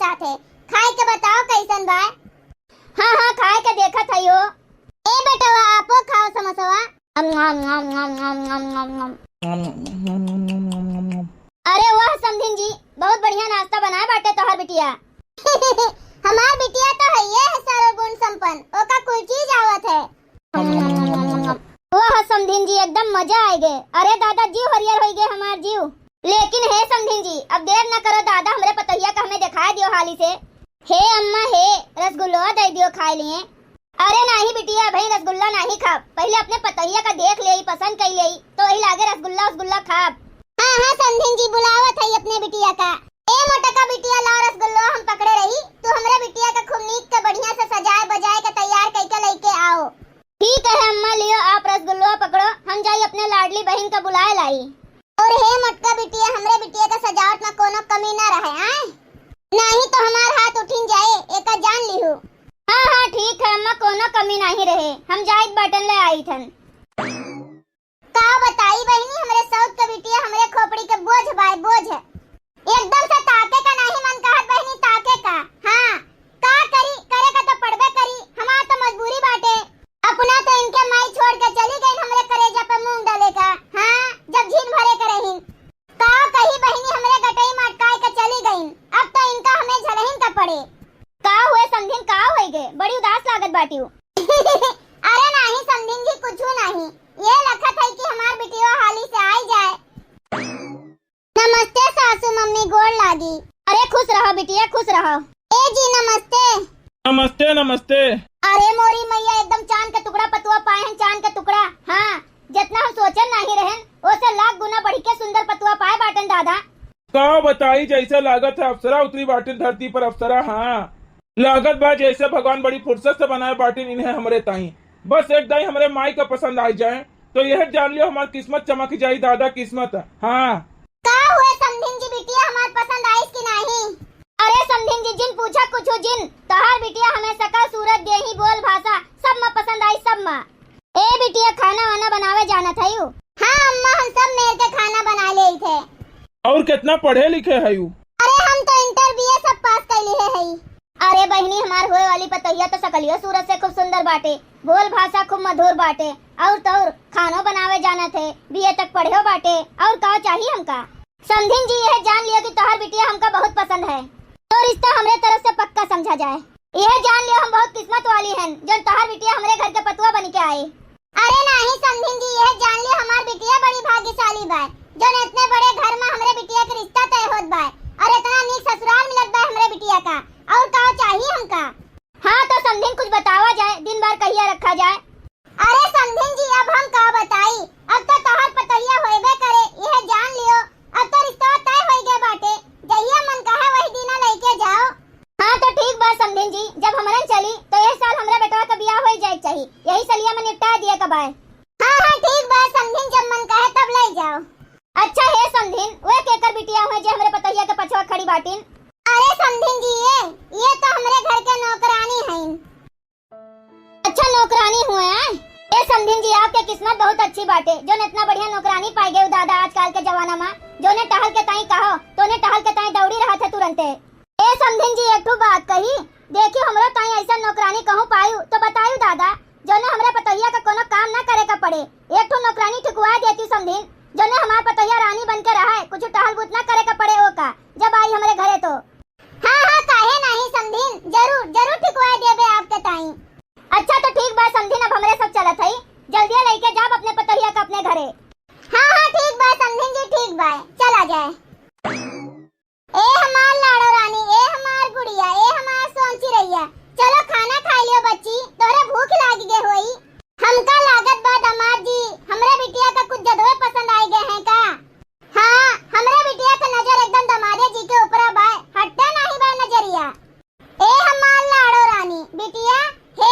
साथ है। खाए के बताओ कैसन बा। हाँ हाँ खाए के देखा था यो। ए बेटवा आपो खाओ समोसवा। अरे वाह समधिन जी, बहुत बढ़िया नाश्ता बनाया बाटे तोहर बिटिया। हमार बिटिया तो है ये सर्वगुण संपन्न, ओका कोई चीज आवत है। वाह समधिन जी, एकदम मजा आ गए। अरे दादा जीव हरियर हो गए हमार जीव। लेकिन हे समधिन जी, अब देर न करो दादा, हमरे पतैया का हमें दिखा दियो हाली से। हे अम्मा हे रसगुल्ला दे दियो खाए लिए। अरे नहीं बिटिया भाई रसगुल्ला नहीं खा, पहले अपने पतैया का देख ले, पसंद कर ले तो वही लागे रसगुल्ला रसगुल्ला खा। हाँ हाँ समधिन जी बुलावत है अपने बिटिया का। ए मोटा का बिटिया ला रसगुल्ला हम पकड़े रही, तो हमरे बिटिया का खूब नीक के बढ़िया से सजाए बजाए के तैयार करके लेके आओ। ठीक है अम्मा, लियो आप रसगुल्ला पकड़ो, हम जाई अपने लाडली बहन का बुलाए लाई। और हे मोटका बिटिया, हमरे बिटिया का सजावट में कोनो कमी ना रहे आए, नहीं तो हमार हाथ उठिन जाए, एका जान लिहू। हाँ हाँ ठीक है अम्मा, कोनो कमी नहीं रहे, हम जाइत बटन ले आई थन। का बताई बहनी, हमरे सौत का बिटिया हमरे खोपड़ी के बोझ बाय बोझ है। एकदम से ताके का नहीं मन कहत बहनी, ताके का। हाँ का करी, करे का तो पड़बे करी, हमार तो मजबूरी बाटे। अपना तो इनके माई छोड़ के चली गई हमरे करेजा पे मूंग डाले का। हाँ जब झीन भरे के रहीन का कही बहनी हमरे गटई मटकाए के चली गईन, अब तो इनका हमें झलहिन का पड़े। का हुए समधिन, का होई गे, बड़ी उदास लागत बाटियो। अरे नहीं समधिन जी कुछू नहीं, ये लखत है कि हमार बिटिया हाली से आई जाए। नमस्ते सासू मम्मी, गोड़ लागी। अरे खुश रहो बिटिया खुश रहो। ए जी नमस्ते। नमस्ते नमस्ते। अरे मोरी मैया, एकदम चांद का टुकड़ा पतुआ पाए हैं, चांद का टुकड़ा। हाँ जितना हम सोचन नहीं रहन, ओसे लाख गुना बढ़ के सुंदर पतुआ पाए बाटन दादा। का बताई, जैसे लागत है अप्सरा उतरी बाटिन धरती पर अप्सरा। हाँ लागत बा जैसे भगवान बड़ी फुर्सत से बनाए बाटिन इन्हें हमरे ताई। बस एक दाई हमरे माई का पसंद आ जाए तो यह जान लियो हमारी किस्मत चमक जाई दादा, किस्मत। हाँ का हुए समधिन जी, बिटिया हमार पसंद आई कि नहीं? अरे समधिन जी जिन पूछा कुछो जिन, तहार बिटिया हमें सकल सूरत देही बोल भाषा सब में पसंद आई सब में। ए बिटिया खाना वाना बनावे जाना था यू? हाँ अम्मा हम सब मेल के खाना बना ले थे। और कितना पढ़े लिखे है यू? अरे हम तो इंटर बीए सब पास कर लिए है। अरे बहनी हमार हुए वाली पतैया तो सकलियो सूरत से खूब सुंदर बाटे, बोल भाषा खूब मधुर बाटे, और तो खानो बनावे जाना थे, बीए तक पढ़े बाटे, और का चाहिए हमका। समधिन जी यह जान लियो कि तोहर बिटिया हमका बहुत पसंद है, तो रिश्ता हमरे तरफ से पक्का समझा जाए। यह जान लियो हम बहुत किस्मत वाली हैं जो तोहर बिटिया हमरे घर के पतुआ बन के आए। अरे नहीं समधिन जी, यह जान लियो हमार बिटिया बड़ी भाग्यशाली बा जो इतने बड़े घर में हमरे बिटिया के रिश्ता तय होत बा, और इतना नीक ससुराल मिलत बा हमरे बिटिया का, और का चाहिए हमका। हाँ तो समधिन कुछ बतावा जाए, दिन भर कहिया रखा जाए। अरे समधिन जी अब हम का बताई, अब तो तोहर पतैया होइबे करे, यह जान लियो अब तो रिश्ता तय हो गया बाटे, जहिया मन कहे वही दिन लेके जाओ। हाँ तो ठीक बात समधिन जी, जब हमरन चली तो यह साल हमरा बेटवा का ब्याह हो जाए चाहिए, यही सलिया में निपटा दिया कबाय। हाँ हाँ ठीक बात समधिन, जब मन कहे तब ले जाओ। अच्छा है समधिन, वे केकर बिटिया हुए जो हमरे पतैया के पछवा खड़ी बाटिन? अरे समधिन जी ये तो हमरे घर के नौकरानी हैं। अच्छा नौकरानी हुए हैं? ये समधिन जी आपके किस्मत बहुत अच्छी बाटे जो ने इतना बढ़िया नौकरानी पाई गए दादा आजकल के जमाना में, जो ने टहल के ताई कहो तो ने टहल के ताई दौड़ी रहा थे तुरंते। ए समधिन जी एक ठो बात कही, देखियो हमरा ताई ऐसा नौकरानी कहूं पायू तो बतायू दादा, जो ने हमरे पतैया का कोनो काम ना करे का पड़े, एक ठो नौकरानी ठुकवा देती समधिन, जो ने हमार पतैया रानी बन के रहा है, कुछ टहल बुत ना करे का पड़े ओ का जब आई हमरे घरे तो। हाँ हाँ काहे नहीं समधिन, जरूर जरूर ठुकवा देबे आपके ताई। अच्छा तो ठीक बा समधिन, अब हमरे सब चलत है, जल्दी लेके जाब अपने पतैया का अपने घरे। हाँ हाँ ठीक बा समधिन जी ठीक बा, चला जाए। ए हमार लाडो रानी, ए हमार गुड़िया, ए हमार सोनची रैया, चलो खाना खा लियो बच्ची, तोरे भूख लागी गे होई। हमका लागत बा दामाद जी हमरे बिटिया का कुछ जदवे पसंद आई गए हैं का? हाँ हमरे बिटिया का नजर एकदम दमादे जी के ऊपर बा, हटता नहीं बा नजरिया। ए हमार लाडो रानी बिटिया, हे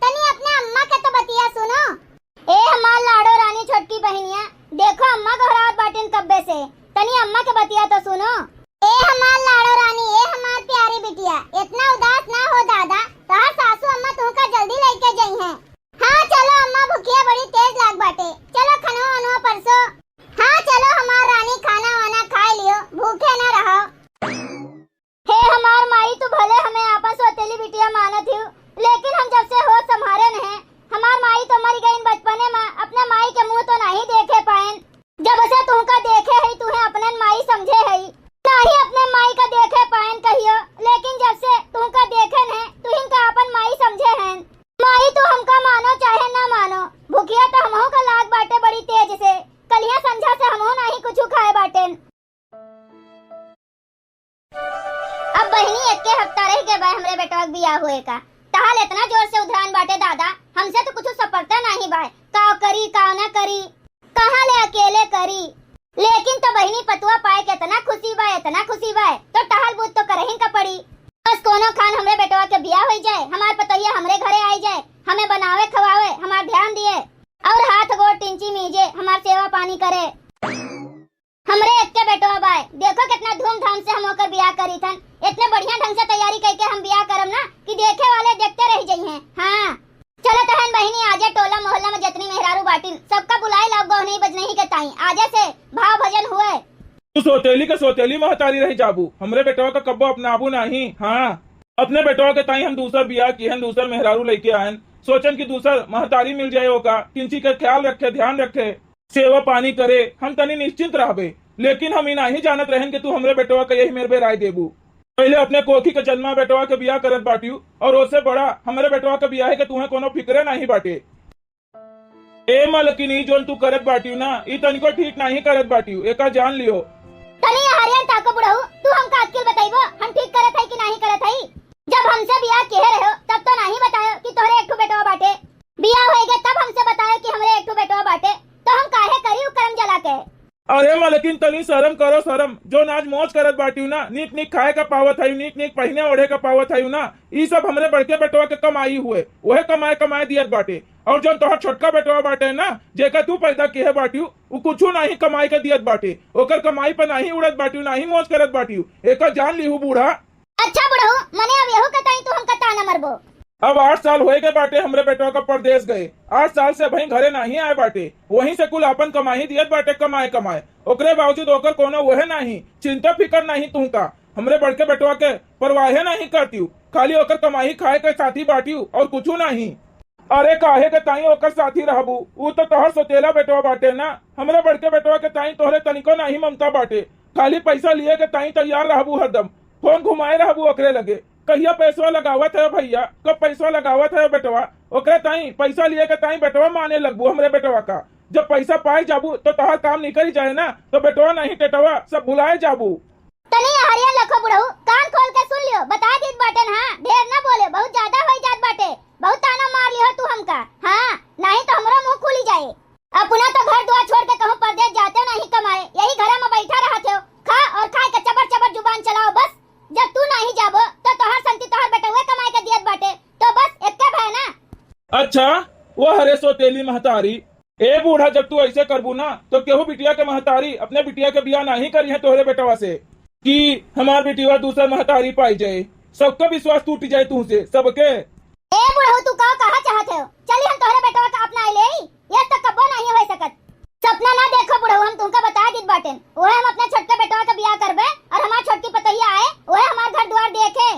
तनी अपने अम्मा के तो बतिया सुनो। ए हमार लाडो रानी छोटकी बहनिया, देखो अम्मा घबराहट बाटिन कब्बे से, तनी अम्मा के बतिया तो सुनो। ए हमार लाडो रानी, ए हमार प्यारी बिटिया, इतना उदास ना हो दादा, तोहार सासू अम्मा तुमका जल्दी लेके गई हैं। हाँ चलो अम्मा भूखिया बड़ी तेज लाग बाटे, चलो खनवा वनवा परसो। हाँ चलो हमार रानी खाना वाना खा लियो, भूखे ना रहो। हे हमार माई कलिया संझा से हमहू नहीं कुछ खाए बाटेन। अब बहनी एक के हफ्ता रह के भाई हमरे बेटवा के बियाह हुए का ताल इतना जोर से उधरान बाटे दादा, हमसे तो कुछ सपरता नहीं भाई, का करी का ना करी, कहाँ ले अकेले करी। लेकिन तो बहनी पतुआ पाए के इतना खुशी बा तो टहल बूत तो करही का पड़ी। बस कोनो खान हमरे बेटवा के बियाह हो जाए, हमार पतोहिया हमरे घरे आई जाए, हमें बनावे खवावे, हमार ध्यान दिए और हाथ गोड़ टिंची मीजे, हमार सेवा पानी करे। हमरे एक के बेटवा बाय, देखो कितना धूमधाम से हम होकर बियाह करी थन, इतने बढ़िया ढंग से तैयारी करके हम बियाह करम ना कि देखे वाले देखते रह जाइए। हाँ चलो तहन बहनी आजे टोला मोहल्ला में जितनी मेहरारू बाटिन सबका बुलाए लाओ गौ नहीं बज नहीं के ताई आजे से भाव भजन हुए। तू सोतेली के सोतेली महतारी रही जाबू, हमरे बेटवा का कब्बो अपनाबू नहीं। हाँ अपने बेटवा के ताई हम दूसर बियाह किए, दूसर मेहरारू लेके आयन, सोचन की दूसर महतारी मिल जाए होगा, किंची का ख्याल रखे, ध्यान रखे, सेवा पानी करे, हम तनी निश्चिंत रहबे। लेकिन हम ही नहीं जानत रहन कि तू हमरे बेटवा का यही मेरे राय देबू। पहले अपने कोखी के जन्मा बेटवा के बियाह करत बाटियू और उससे बड़ा हमारे बेटवा के बियाह है कि तुम्हें कोनो फिक्रे नहीं बाटे। ए मलकिनी जोन तू करत बाटियू ना ई तनिको ठीक नहीं करत बाटियू, एका जान लियो। तनी हरियन ताको बुढ़ऊ तू हमका अक्ल बताइबो हम ठीक करत है कि नहीं करत है। जब हमसे बियाह कह रहे हो तब तो नहीं बतायो कि तोहरे एक ठो बेटवा बाटे, बियाह होएगे तब हमसे बतायो कि हमरे एक ठो बेटवा बाटे, तो हम काहे करी करम जला के। अरे मलकिन तनी शर्म करो शर्म, जो नाच मौज करत बाटियू ना, नीक नीक खाए का पावत है, नीक नीक पहने ओढ़े का पावत है ना, ई सब हमरे बड़के बेटवा के कमाई हुए, वहे कमाए दियत बाटे। और जो तोहर छोटका बेटवा बाटे ना जेका तू पैदा किए बाटियू उ कुछू नहीं कमाई के दियत बाटे, ओकर कमाई पर नहीं उड़त बाटियू, नहीं मौज करत बाटियू, एका जान लीहू बूढ़ा। अच्छा बुढ़ऊ मने अब यहू कताई तू हमका ताना मरबो। अब 8 साल होए के बाटे हमरे बेटवा का परदेश गए, 8 साल से भाई घरे नहीं आए बाटे, वहीं से कुल अपन कमाई दियत बाटे कमाए ओकरे बावजूद ओकर कोनो वहे नहीं, चिंता फिकर नहीं तुमका, हमरे बड़के बेटवा के परवाहे नहीं करतीयू, खाली ओकर कमाई खाए के साथी बाटियू और कुछू नहीं। अरे काहे के ताई ओकर साथी रहबू, ऊ तो तोहर सोतेला बेटवा बाटे ना, हमरे बड़के बेटवा के ताई तोहरे तनिको नहीं ममता बाटे, खाली पैसा लिए के ताई तैयार रहबू, हरदम फोन घुमाए रहबू ओकरे लगे, कहिया पैसा लगावत है भैया, कब पैसा लगावत है बेटवा, ओकरे ताई पैसा लिए के ताई बेटवा माने लगबू हमरे बेटवा का। जब पैसा पाए जाबू तो तोहर काम निकल जाए ना, तो बेटवा नहीं टेटवा सब भुलाए जाबू। तनी हरिया लखो बुढ़ऊ कान खोल के सुन लियो, बता दीत बाटन। हाँ ढेर ना बोले, बहुत ज्यादा हो जात बाटे, बहुत ताना मार लियो तू हमका। हाँ नहीं तो हमरो मुंह खुली जाए। अपना तो घर दुआर छोड़ के कहूं परदेश जाते नहीं कमाए, यही घर में बैठा रहते हो, खा और खाए के चबर जुबान चलाओ बस। जब तू नहीं जाबो तो तोहर संति तोहर बेटवा कमाए के दियत बाटे, तो बस एक भाई ना। अच्छा वो हरे सोतेली महतारी, ए बूढ़ा जब तू ऐसे करबू ना तो केहू बिटिया के महतारी अपने बिटिया के बियाह नहीं करी है तोहरे बेटवा से कि हमार बिटिया दूसरा महतारी पाई जाए, सबका विश्वास टूट जाए तुमसे सबके। ए बुढ़ऊ तू कहा चाहते हो, चली हम तोहरे बेटवा का अपना ले, ये तो कब्बो नहीं हो सकत। सपना ना देखो बुढ़ऊ, हम तुमका बता दीत बाटेन, ओहे हम अपने छोटके बेटवा का बियाह करबे और हमार छोटकी पतोहिया आए ओहे हमार घर द्वार देखे,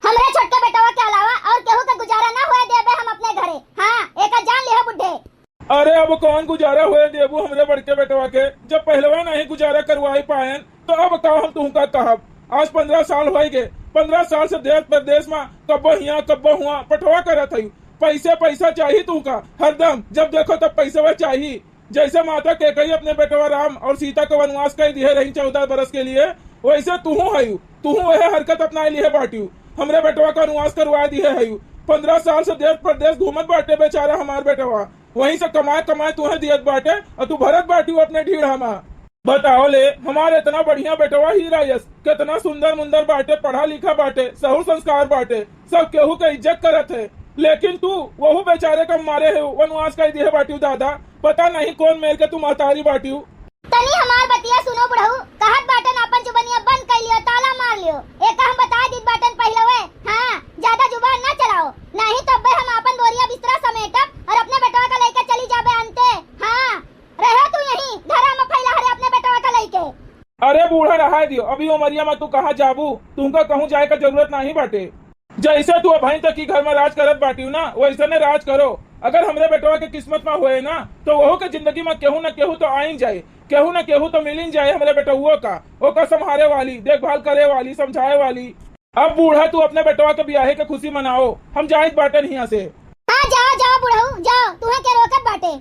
हमरे छोटके बेटवा के अलावा और केहू का गुजारा ना होए देबे हम अपने घरे। हाँ एका जान लिहो बुढ़े। अरे अब कौन गुजारा हुए देबू हमरे बड़के बेटवा के, जब पहलवा नहीं गुजारा करवाई पायन तो अब कहो हम तुमका कहब। आज 15 साल हो गए, 15 साल से देश प्रदेश में कब्बो हिया कब्बो हुआ पटवा करत हई, पैसा चाहिए तुमका हरदम, जब देखो तब पैसा चाहिए। जैसे माता के कही अपने बेटवा राम और सीता को वनवास कर दिए रही 14 बरस के लिए, वैसे तुहू हयू, तुहू वह हरकत अपना लिए बाटियू, हमरे बेटवा का वनवास करवा दिए हयू। 15 साल से देश प्रदेश घूमत बाटे बेचारा हमार बेटवा, वहीं से कमाए तुम्हें दियत बाटे और तू भरत बाटियू अपने ढीढ़ा में। बताओ ले हमारे इतना बढ़िया बेटवा हीरा यस, कितना सुंदर मुंदर बाटे, पढ़ा लिखा बाटे, सहु संस्कार बाटे, सब केहू के इज्जत करत है, लेकिन तू वहू बेचारे का मारे है वनवास कर दिए बाटियू। दादा पता नहीं कौन मेल के तू महतारी बाटियू। तनी हमार बतिया सुनो बुढ़ऊ, कहत बाटन अपन जुबानिया बंद कर लियो, ताला मार लियो, एक हम बता दीत बाटन पहले वे। हाँ ज्यादा जुबान ना चलाओ, नहीं तब हम अपन बोरिया बिस्तरा समेटब और अपने बेटवा का लेकर चली जाबे अंते। हाँ रहो तू यहीं धरा में फैला हरे अपने बेटवा का लेके। अरे बूढ़ा रहा दियो, अभी उमरिया में तू कहाँ जाबू, तुमका कहूँ जाए का जरूरत नहीं बाटे। जैसे तू अभी तक की घर में राज करत बाटियू ना वैसे ने राज करो। अगर हमरे बेटवा के किस्मत में हुए ना तो वह के जिंदगी में केहू न केहू तो आइन जाए, केहू न केहू तो मिल जाए हमरे बेटुओ का, ओका संभाले वाली, देखभाल करे वाली, समझाए वाली। अब बूढ़ा तू अपने बेटवा के ब्याहे के खुशी मनाओ, हम जाए बाटन यहाँ से। हाँ जाओ जाओ बुढ़ऊ जाओ, तुम्हें क्या रोकत बाटे।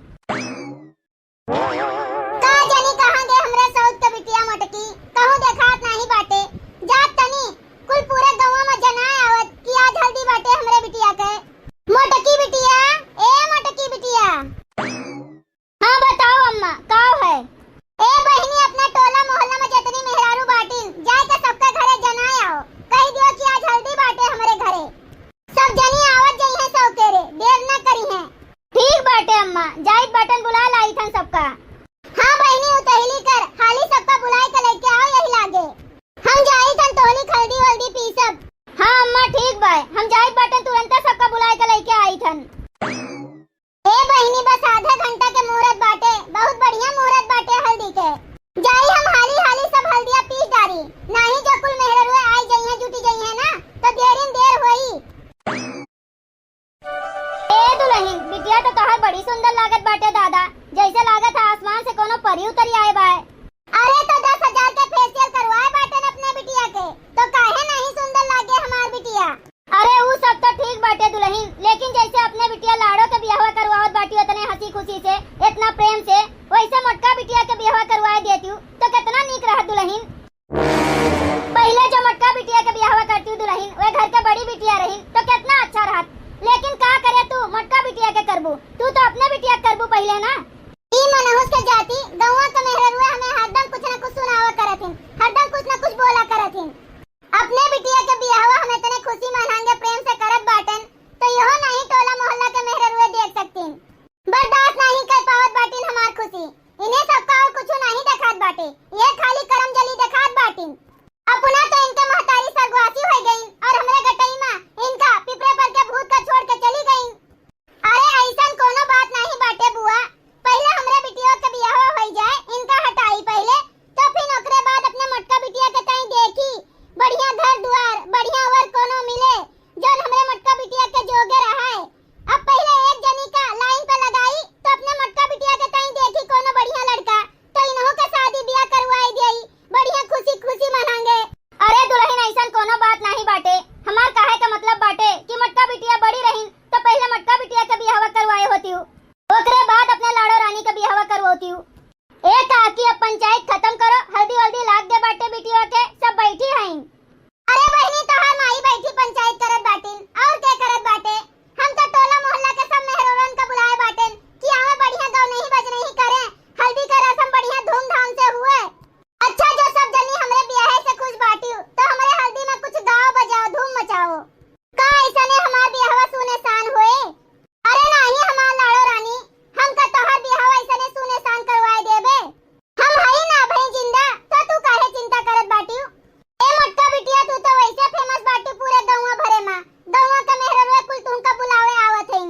गाड़ी उतरी आए बाय। अरे तो 10,000 के फेशियल करवाए बाटन अपने बिटिया के, तो काहे नहीं सुंदर लागे हमार बिटिया। अरे वो सब तो ठीक बाटे दुल्हन, लेकिन जैसे अपने बिटिया लाड़ो के बियाह करवावत बाटी उतने हंसी खुशी से, इतना प्रेम से, वैसे मोटका बिटिया के बियाह करवाए देती हूँ तो कितना नीक रहा दुल्हन। पहले जो मोटका बिटिया के बियाह करती हूँ दुल्हन, वे घर के बड़ी बिटिया रही तो कितना अच्छा रहा। लेकिन का करे तू मोटका बिटिया के करबू, तू तो अपने बिटिया करबू पहले ना। ई मनहुस के जाती गौवा के मेहररुआ हमें हरदम कुछ न कुछ सुनावा करथिन, हरदम कुछ न कुछ बोला करथिन। अपने बिटिया के बियाहवा हम इतने खुशी मनाएंगे प्रेम से करत बाटन, तो यहो नहीं टोला मोहल्ला के मेहररुआ देख सकतीन। बर्दाश्त नहीं कर पावत बाटिन हमार खुशी, इन्हें सबका और कुछ नहीं दिखात बाटे, ये खाली करम जली दिखात बाटिन। अपना तो इनके महतारी सरगवासी हो गईन और हमरे गटई में इनका पिपरे पर के भूत का छोड़ के चली गईन। अरे ऐसन कोनो बात नहीं बाटे बुआ, पहले हमरे बिटिया के बियाह हो जाए, इनका हटाई पहले, तो फिर ओकरे बाद अपने मोटका बिटिया के कहीं देखी बढ़िया घर द्वार बढ़िया वर कोनो मिले जौन हमरे मोटका बिटिया के जोगे रहाए। अब पहले एक जनी का लाइन पे लगाई तो अपने मोटका बिटिया के कहीं देखी कोनो बढ़िया लड़का, तो इन्हों के शादी ब्याह करवाई देई, बढ़िया खुशी खुशी मनाएंगे। अरे दुल्हन ऐसा कोनो बात नहीं बाटे, हमार काहे का मतलब बाटे कि मोटका बिटिया बड़ी रही तो पहले मोटका बिटिया के बियाह करवाए होती हूँ, ओकरे बाद अपने लाड़ो रानी के बियाह करवाती हूँ। एक आकी अब पंचायत खत्म करो, हल्दी वल्दी लाग दे बाटे बिटिया के, सब बैठी हैं। अरे बहनी तोहार माई बैठी पंचायत करत बाटिन, और क्या करत बाटे। हम तो टोला मोहल्ला के सब मेहरवन का बुलाए बाटिन कि आवे बढ़िया गाँव नहीं बज नहीं करे, हल्दी का रस्म बढ़िया धूमधाम से हुए। अच्छा जो सब जनी हमरे बियाह से खुश बाटी हो, तो हमारे हल्दी में कुछ गाओ बजाओ धूम मचाओ। का ऐसा ने हमार बियाह सुनेसान हुए। अरे नहीं हमार लाड़ो रानी, हम का तोहार बियाह ऐसा ने सुनेसान करवाए देबे, हम हई ना भई जिंदा, तो तू काहे चिंता करत बाटी। ए मोटका बिटिया तू तो वैसे फेमस बाटी पूरे गौवा भरे में, गौवा के मेहरवे कुल तुमका बुलावे आवत हईन।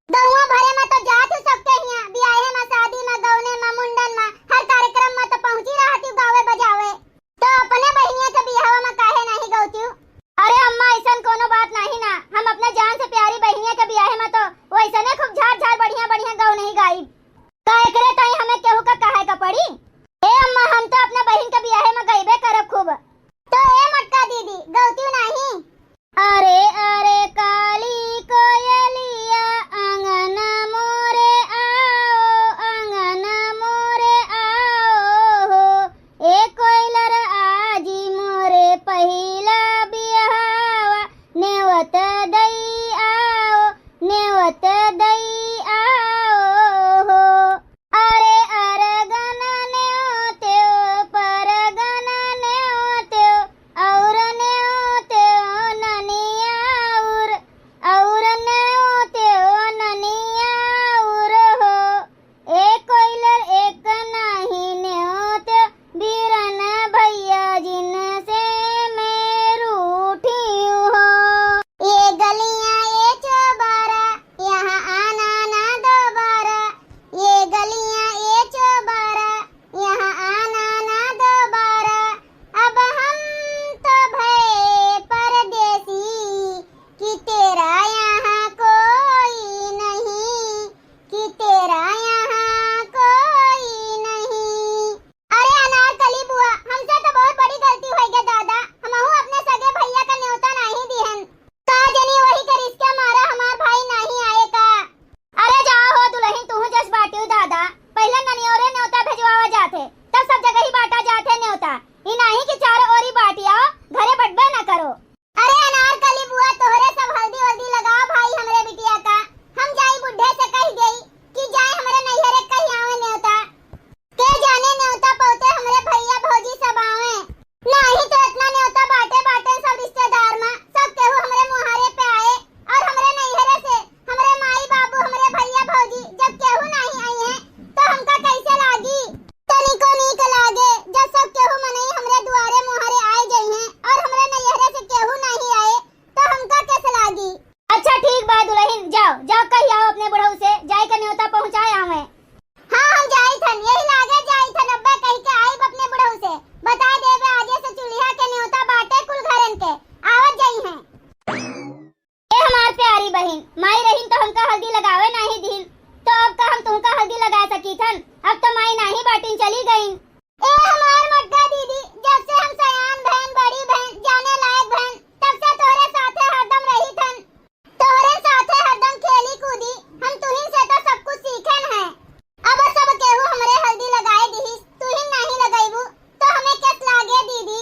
गौवा भरे में तो जात सबके हिया बियाहे में, शादी में, गौने में, मुंडन में, हर कार्यक्रम में तो पहुंची रहती गावे बजावे, तो अपने बहनिया के बियाह में काहे नहीं गौती। अरे अम्मा ऐसा कोनो बात नहीं ना, हम अपने जान से प्यारी बहनिया के बियाह में तो वैसे ने खूब झाड़ झाड़ बढ़िया बढ़िया गाँव नहीं गाई, काहे करे ताई हमें केहू का काहे का पड़ी। ए अम्मा हम तो अपने बहन के बियाह में गईबे करब खूब, तो ए मोटका दीदी गौती नहीं। अरे अरे काली कोयलिया अंगना मोरे आओ, अंगना मोरे आओ हो, ए कोयलर आजी मोरे पहिला बियाहवा, नेवत दई आओ, नेवत दई आओ हो। अरे अरगन नेवत्यो परगन नेवत्यो और नेवत्यो ननियाउर, और नेवत्यो ननियाउर हो, एक कोइलर एक नहीं नेवत्यो बीरन भैया जिनसे मैं रूठी हो। ये गलियां ये चौबारा यहाँ आना ना दोबारा, ये गलियां ये चौबारा यहाँ आना ना दोबारा, अब हम तो भये परदेसी कि तेरा यहाँ कोई नहीं, कि तेरा यहाँ कोई नहीं। अरे अनारकली बुआ हमसे तो बहुत बड़ी गलती हो गई दादा, हमहू अपने सगे भैया का न्योता नहीं दिहन, का जनी वही कर इसके मारा हमार भाई नहीं आए का। अरे जाओ हो दुल्हन तू जस बाटी दादा, पहले ननियोरे न्योता भेजवावा जाते, तब सब जगह ही बांटा जाते न्योता, ई नहीं कि चारों ओर ही बाटी आओ घरे बटबे न करो। अरे अनारकली बुआ तोहरे सब हल्दी वल्दी लगाओ भाई हमरे बिटिया का, हम जाई बुढ़े से कह गई कि जाए हमरे नैहरे कहीं आवे न्योता, के जाने न्योता पहुंचे हमरे भैया भौजी सब आवे, नहीं तो इतना न्योता बाटे बाटे सब रिश्तेदार में सब केहू हमरे मुहारे पे आए, और हमरे नैहरे से हमरे माई बाबू हमरे भैया भौजी जब केहू नहीं आई है तो हमका कैसे लागी, तनिको नीक लागे जब सब केहू मनई हमरे दुआरे मुहारे बहन। ए हमार मटका दीदी, जब से हम सयान बहन, बड़ी बहन, जाने लायक बहन, तब से तोहरे साथे हरदम रही थन। तोहरे साथे हरदम खेली कूदी, हम तुहिन से तो सब कुछ सीखन है। अब सब केहू हमरे हल्दी लगाए दिहिस, तुहिन नहीं लगाईबू तो हमें कैस लागे दीदी?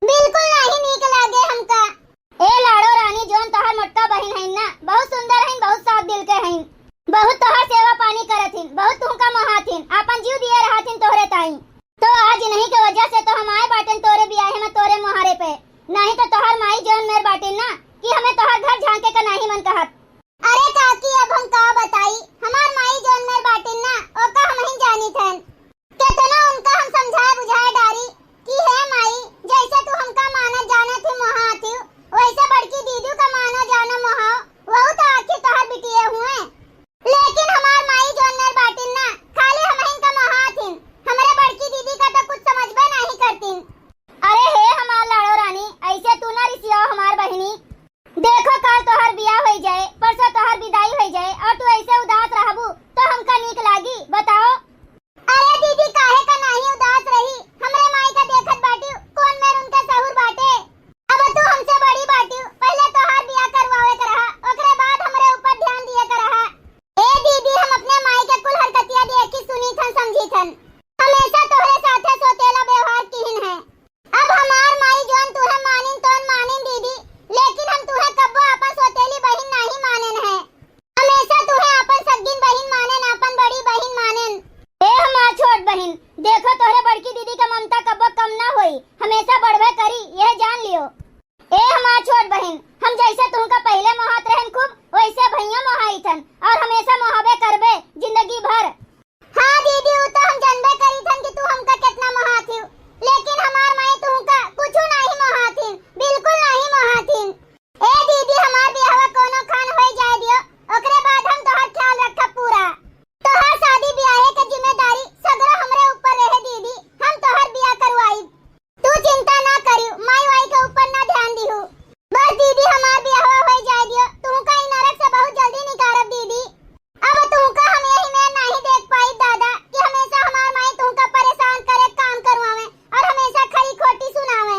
बिल्कुल नहीं नीक लागे हमका। ए लाड़ो रानी, जोन तोहर मोटका बहन है ना, बहुत सुंदर है, बहुत साफ दिल के है, बहुत तोहर सेवा पानी करथिन, बहुत तुमका महाथिन, अपन जीव दिए रहथिन तोहरे ताई। तो आज नहीं के वजह से तो हम आए बाटन तोरे बियाहे में, तोरे मुहारे पे। नहीं तो तोहर माई जोन मेर बाटिन ना कि हमें तोहर घर झांके का नहीं मन कहत। अरे काकी, अब हम का बताई, हमार माई जोन मेर बाटिन ना ओका हम ही जानी थन। कितना उनका हम समझाए बुझाए डारी कि हे माई, जैसे तू हमका माना जाना थी मोहा थी, वैसे बड़की दीदी का मानो जाना मोहा, वहु तो आखिर तोहर बिटिया हुए। लेकिन हमार माई जोन मेर बाटिन ना खाली हम ही का मोहा थी, हमारे बड़की दीदी का तो कुछ समझबे नहीं करतीन। अरे हे हमार लाड़ो रानी, ऐसे तू ना रिसियो हमार बहनी। देखो कल तोहर बियाह हो जाए, परसों तोहर विदाई हो जाए और तू ऐसे उदास रहबू तो हमका नीक लागी? बताओ। अरे दीदी, काहे का नहीं उदास रही, हमरे माई का देखत बाटी कौन मेर उनके सहुर बाटे। अब तू हमसे बड़ी बाटी, पहले तोहर बियाह करवावे के रहा, ओकरे बाद हमरे ऊपर ध्यान दिए के रहा। ए दीदी, हम अपने माई के कुल हरकतिया देखी सुनी थन, समझी थन, हमेशा तोहरे साथे सोतेला व्यवहार कीन है। अब हमार माई जोन तुहे मानिन तोन मानिन दीदी, लेकिन हम तुहे कब्बो अपन सोतेली बहिन नहीं मानेन है। हमेशा तुहे अपन सगिन बहिन मानेन, अपन बड़ी बहिन मानेन। ए हमार छोट बहिन, देखो तोहरे बड़की दीदी का ममता कब्बो कम ना होई, हमेशा बढ़वे करी, यह जान लियो। ए हमार छोट बहिन, हम जैसे तुमका पहले मोहत रहन खूब, वैसे भैया मोहाई थन और हमेशा मोहबे करबे जिंदगी भर। हाँ दीदी, वो तो हम जानबे करी थन कि तू हमका कितना मोहाती, लेकिन हमार माई तुमका कुछ नहीं मोहाती, बिल्कुल नहीं मोहाती। ए दीदी, हमार बियाह कोनो खान हो जाए दियो, ओकरे बाद हम तोहर ख्याल रखब पूरा। तोहर शादी ब्याहे के जिम्मेदारी सगरा हमरे ऊपर रहे दीदी, हम तोहर बियाह करवाई। तू चिंता ना करियो, माई वाई के ऊपर ना ध्यान दिहु। बस दीदी, हमार बियाह हो जाए दियो, तुमका इ नरक से बहुत जल्दी निकारब दीदी। अब तुमका हम यही में नहीं देख पाई दादा कि हमेशा हमार माई तुमका परेशान करे, काम करवावे और हमेशा खरी खोटी सुनावे।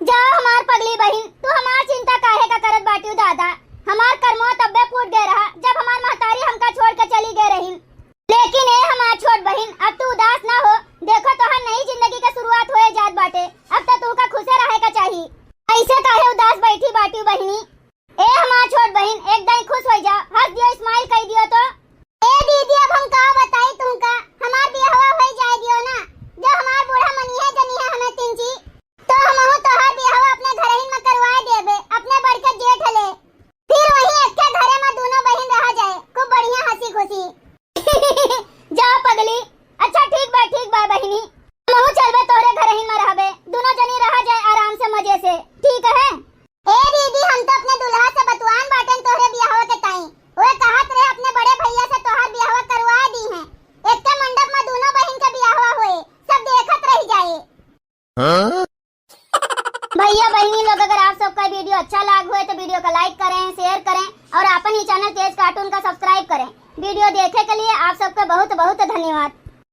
जाओ हमार पगली बहिन, तू हमार चिंता काहे का करत बाटियो दादा? हमार कर्मो तब्बे फूट गए रहा जब हमार महतारी हमका छोड़ के चली गए रही। लेकिन ए हमार छोट बहिन, अब तू उदास ना हो, देखो तोहर नई जिंदगी का शुरुआत होए जात बाटे, अब तो तुमका खुशे रहे का चाहिए, ऐसे काहे उदास बैठी बाटी बहिनी? ए हमार छोट बहिन, एकदम खुश हो जा, हंस दियो, स्माइल कर दियो तो। ए दीदी, अब हम का बताई तुमका, हमार बियाह हो जाए दियो ना, जो हमार बूढ़ा मनिया जनिया हमें तिंची, तो हमहु तोहर बियाह अपने घरहिन में करवाए देबे, अपने बड़के जेठ ले, फिर वही एक के घरे में दोनों बहन रह जाए, खूब बढ़िया हंसी खुशी। जाओ पगली, अच्छा ठीक बा बहिनी, हमहु चलबे तोहरे घरहिन में रहबे, दोनों जनी रह जाए आराम से मजे से, ठीक है? ए दीदी, हम तो अपने दुल्हा से बतवान बाटन तोहरे बियाह के ताई, ओए कहत रहे अपने बड़े भैया से तोहर बियाह करवा दी हैं, एक के मंडप में दोनों बहन के बियाह होए, सब देखत रह जाए। भैया बहनी लोग, अगर आप सबका वीडियो अच्छा लगा हुए तो वीडियो को लाइक करें, शेयर करें और अपन ही चैनल तेज कार्टून का सब्सक्राइब करें। वीडियो देखे के लिए आप सबका बहुत बहुत धन्यवाद।